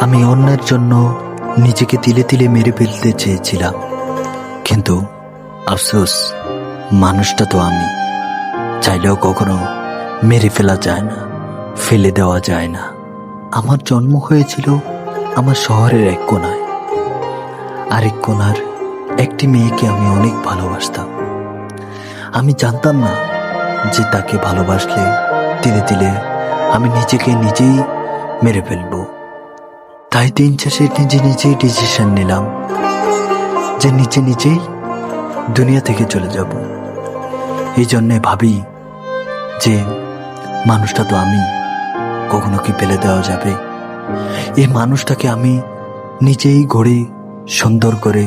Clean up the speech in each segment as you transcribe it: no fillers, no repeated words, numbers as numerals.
আমি অন্যের জন্য নিজেকে তিলে তিলে মেরে ফেলতে চেয়েছিলাম, কিন্তু আফসোস মানুষটা তো আমি। চাইলেও কখনো মেরে ফেলা যায় না, ফেলে দেওয়া যায় না। আমার জন্ম হয়েছিল আমার শহরের এক কোণায়। আরেক কোণার একটি মেয়েকে আমি অনেক ভালোবাসতাম। আমি জানতাম না যে তাকে ভালোবাসলে তিলে তিলে আমি নিজেকে নিজেই মেরে ফেলবো। তাই দিন শেষে নিজে নিজেই ডিসিশন নিলাম যে নিজে নিজেই দুনিয়া থেকে চলে যাব। এই জন্যে ভাবি যে মানুষটা তো আমি, কখনো কি ফেলে দেওয়া যাবে? এই মানুষটাকে আমি নিজেই গড়ে সুন্দর করে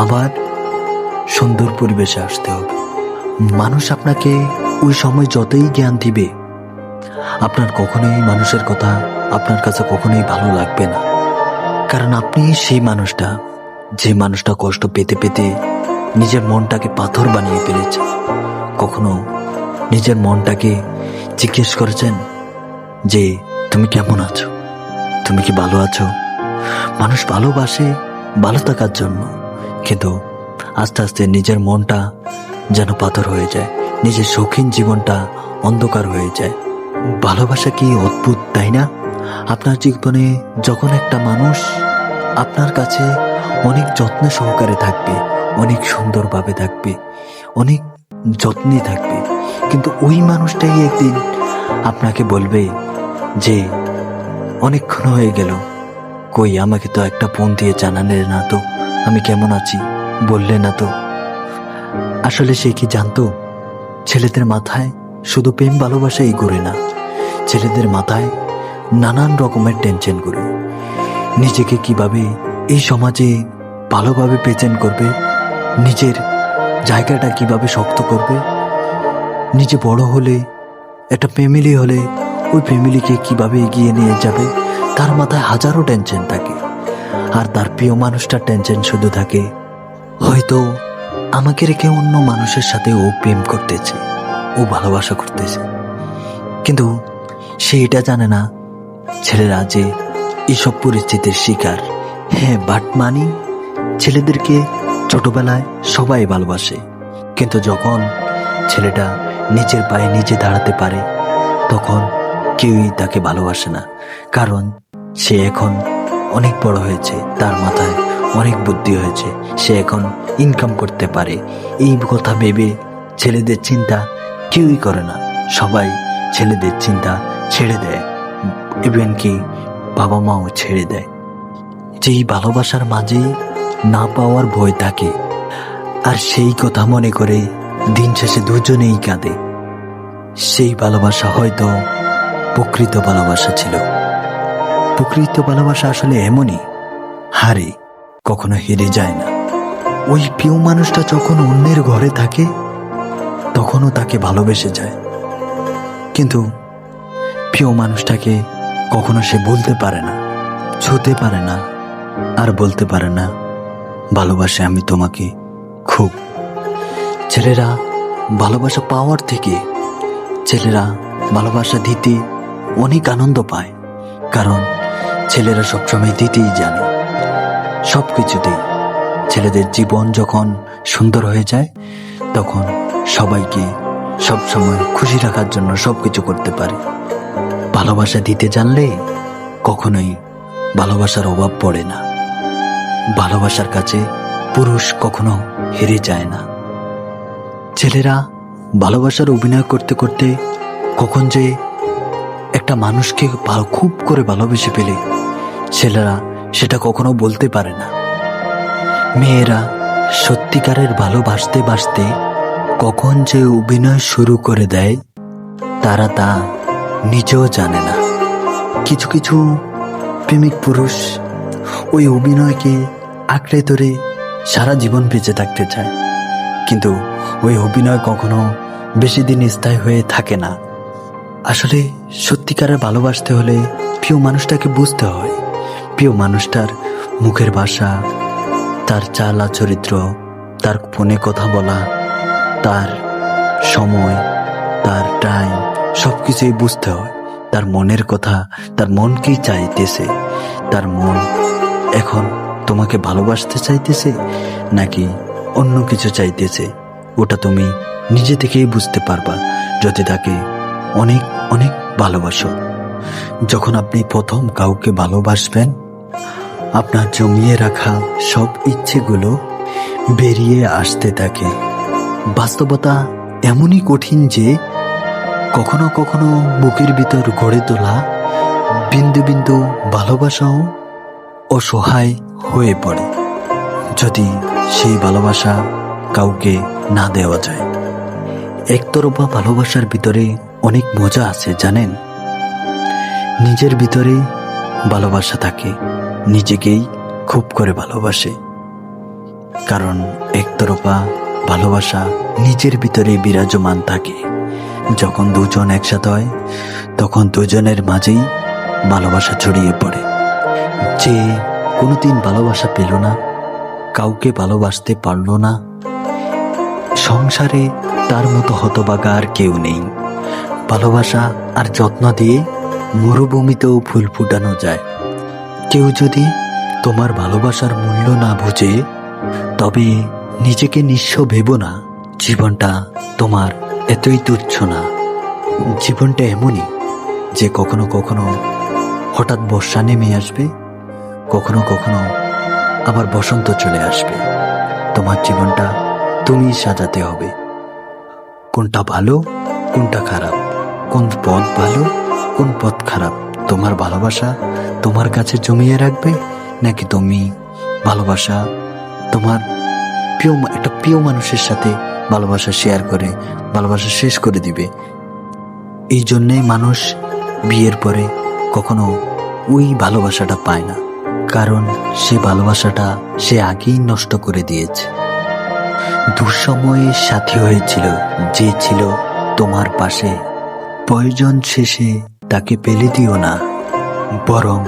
আবার সুন্দর পরিবেশে আসতে হবে। মানুষ আপনাকে ওই সময় যতই জ্ঞান দিবে, আপনার কখনোই মানুষের কথা আপনার কাছে কখনোই ভালো লাগবে না। কারণ আপনি সেই মানুষটা, যে মানুষটা কষ্ট পেতে পেতে নিজের মনটাকে পাথর বানিয়ে ফেলেছে। কখনো নিজের মনটাকে জিজ্ঞেস করেছেন যে তুমি কেমন আছো, তুমি কি ভালো আছো? মানুষ ভালোবাসে ভালো থাকার জন্য, কিন্তু আস্তে আস্তে নিজের মনটা যেন পাথর হয়ে যায়, নিজের শৌখিন জীবনটা অন্ধকার হয়ে যায়। ভালোবাসা কি অদ্ভুত, তাই না? আপনার জীবনে যখন একটা মানুষ আপনার কাছে অনেক যত্ন সহকারে থাকবে, অনেক সুন্দরভাবে থাকবে, অনেক যত্নে থাকবে, কিন্তু ওই মানুষটাই একদিন আপনাকে বলবে যে অনেকক্ষণ হয়ে গেল, কই আমাকে তো একটা ফোন দিয়ে জানালে না তো আমি কেমন আছি, বললে না তো। আসলে সে কি জানতো ছেলেদের মাথায় শুধু প্রেম ভালোবাসাই ঘুরে না, ছেলেদের মাথায় নানান রকমের টেনশন ঘুরে। নিজেকে কিভাবে এই সমাজে ভালোভাবে প্রেজেন্ট করবে, নিজের জায়গাটা কিভাবে শক্ত করবে, নিজে বড় হলে একটা ফ্যামিলি হলে ওই ফ্যামিলিকে কিভাবে এগিয়ে নিয়ে যাবে, তার মাথায় হাজারো টেনশন থাকে। আর তার প্রিয় মানুষটার টেনশন শুধু থাকে হয়তো আমাকে রেখে অন্য মানুষের সাথে ও প্রেম করতেছে, ও ভালোবাসা করতেছে। কিন্তু সে এটা জানে না ছেলেরা যে এইসব পরিস্থিতির শিকার। হ্যাঁ, বাট মানি ছেলেদেরকে ছোটবেলায় সবাই ভালোবাসে, কিন্তু যখন ছেলেটা নিজের পায়ে নিজে দাঁড়াতে পারে তখন কেউই তাকে ভালোবাসে না। কারণ সে এখন অনেক বড় হয়েছে, তার মাথায় অনেক বুদ্ধি হয়েছে, সে এখন ইনকাম করতে পারে। এই কথা ভেবে ছেলেদের চিন্তা কেউই করে না, সবাই ছেলেদের চিন্তা ছেড়ে দেয়, ইভেন কি বাবা মাও ছেড়ে দেয়। যেই ভালোবাসার মাঝেই না পাওয়ার ভয় থাকে, আর সেই কথা মনে করে দিন শেষে দুজনেই কাঁদে। সেই ভালোবাসা হয়তো প্রকৃত ভালোবাসা ছিল। প্রকৃত ভালোবাসা আসলে এমনই, হারে কখনো হেরে যায় না। ওই প্রিয় মানুষটা যখন অন্যের ঘরে থাকে তখনও তাকে ভালোবেসে যায়, কিন্তু প্রিয় মানুষটাকে কখনো সে বলতে পারে না, ছুঁতে পারে না, আর বলতে পারে না ভালোবাসে আমি তোমাকে খুব। ছেলেরা ভালোবাসা পাওয়ার থেকে ছেলেরা ভালোবাসা দিতে অনেক আনন্দ পায়, কারণ ছেলেরা সবসময় দিতেই জানে। সব কিছুতেই ছেলেদের জীবন যখন সুন্দর হয়ে যায় তখন সবাইকে সবসময় খুশি রাখার জন্য সবকিছু করতে পারে। ভালোবাসা দিতে জানলে কখনোই ভালোবাসার অভাব পড়ে না। ভালোবাসার কাছে পুরুষ কখনো হেরে যায় না। ছেলেরা ভালোবাসার অভিনয় করতে করতে কখন যে একটা মানুষকে খুব করে ভালোবেসে ফেলে, ছেলেরা সেটা কখনো বলতে পারে না। মেয়েরা সত্যিকারের ভালোবাসতে বাসতে কখন যে অভিনয় শুরু করে দেয় তারা তা নিজেও জানে না। কিছু কিছু প্রেমিক পুরুষ ওই অভিনয়কে আঁকড়ে ধরে সারা জীবন বেঁচে থাকতে চায়, কিন্তু ওই অভিনয় কখনো বেশি দিন স্থায়ী হয়ে থাকে না। আসলে সত্যিকারের ভালোবাসতে হলে প্রিয় মানুষটাকে বুঝতে হয়। প্রিয় মানুষটার মুখের ভাষা, তার চালা চরিত্র, তার ফোনে কথা বলা, তার সময়, তার টাইম, সব কিছুই বুঝতে হয়। তার মনের কথা, তার মন কি চাইতেছে, তার মন এখন তোমাকে ভালোবাসতে চাইতেছে নাকি অন্য কিছু চাইতেছে, ওটা তুমি নিজে থেকেই বুঝতে পারবা যদি তাকে অনেক অনেক ভালোবাসো। যখন আপনি প্রথম কাউকে ভালোবাসবেন, আপনার জমিয়ে রাখা সব ইচ্ছেগুলো বেরিয়ে আসতে থাকে। বাস্তবতা এমনই কঠিন যে কখনো কখনো বুকের ভিতর গড়ে তোলা বিন্দু বিন্দু ভালোবাসাও অসহায় হয়ে পড়ে যদি সেই ভালোবাসা কাউকে না দেওয়া যায়। একতরফা ভালোবাসার ভিতরে অনেক মজা আছে জানেন। নিজের ভিতরে ভালোবাসা থাকে, নিজেকেই খুব করে ভালোবাসে, কারণ একতরফা ভালোবাসা নিজের ভিতরে বিরাজমান থাকে। যখন দুজন একসাথে হয় তখন দুজনের মাঝেই ভালোবাসা ছড়িয়ে পড়ে। যে কোনোদিন ভালোবাসা পেল না, কাউকে ভালোবাসতে পারল না, সংসারে তার মতো হতভাগা আর কেউ নেই। ভালোবাসা আর যত্ন দিয়ে মরুভূমিতেও ফুল ফুটানো যায়। কেউ যদি তোমার ভালোবাসার মূল্য না বুঝে, তবে নিজেকে নিঃস্ব ভেবো না। জীবনটা তোমার এতই তুচ্ছ না। জীবনটা এমনই যে কখনো কখনো হঠাৎ বর্ষা নেমে আসবে, কখনো কখনো আবার বসন্ত চলে আসবে। তোমার জীবনটা তুমি সাজাতে হবে। কোনটা ভালো, কোনটা খারাপ, কোন পথ ভালো, কোন পথ খারাপ, তোমার ভালোবাসা তোমার কাছে জমিয়ে রাখবে নাকি তুমি ভালোবাসা তোমার একটা প্রিয় মানুষের সাথে ভালোবাসা শেয়ার করে ভালোবাসা শেষ করে দিবে। এই জন্যেই মানুষ বিয়ের পরে কখনো ওই ভালোবাসাটা পায় না, কারণ সে ভালোবাসাটা সে আগেই নষ্ট করে দিয়েছে। দুঃসময়ে সাথী হয়েছিল যে ছিল তোমার পাশে, প্রয়োজন শেষে তাকে ফেলে দিও না, বরং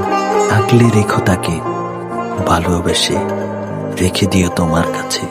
আগলে রেখো তাকে, ভালোবেসে রেখে দিও তোমার কাছে।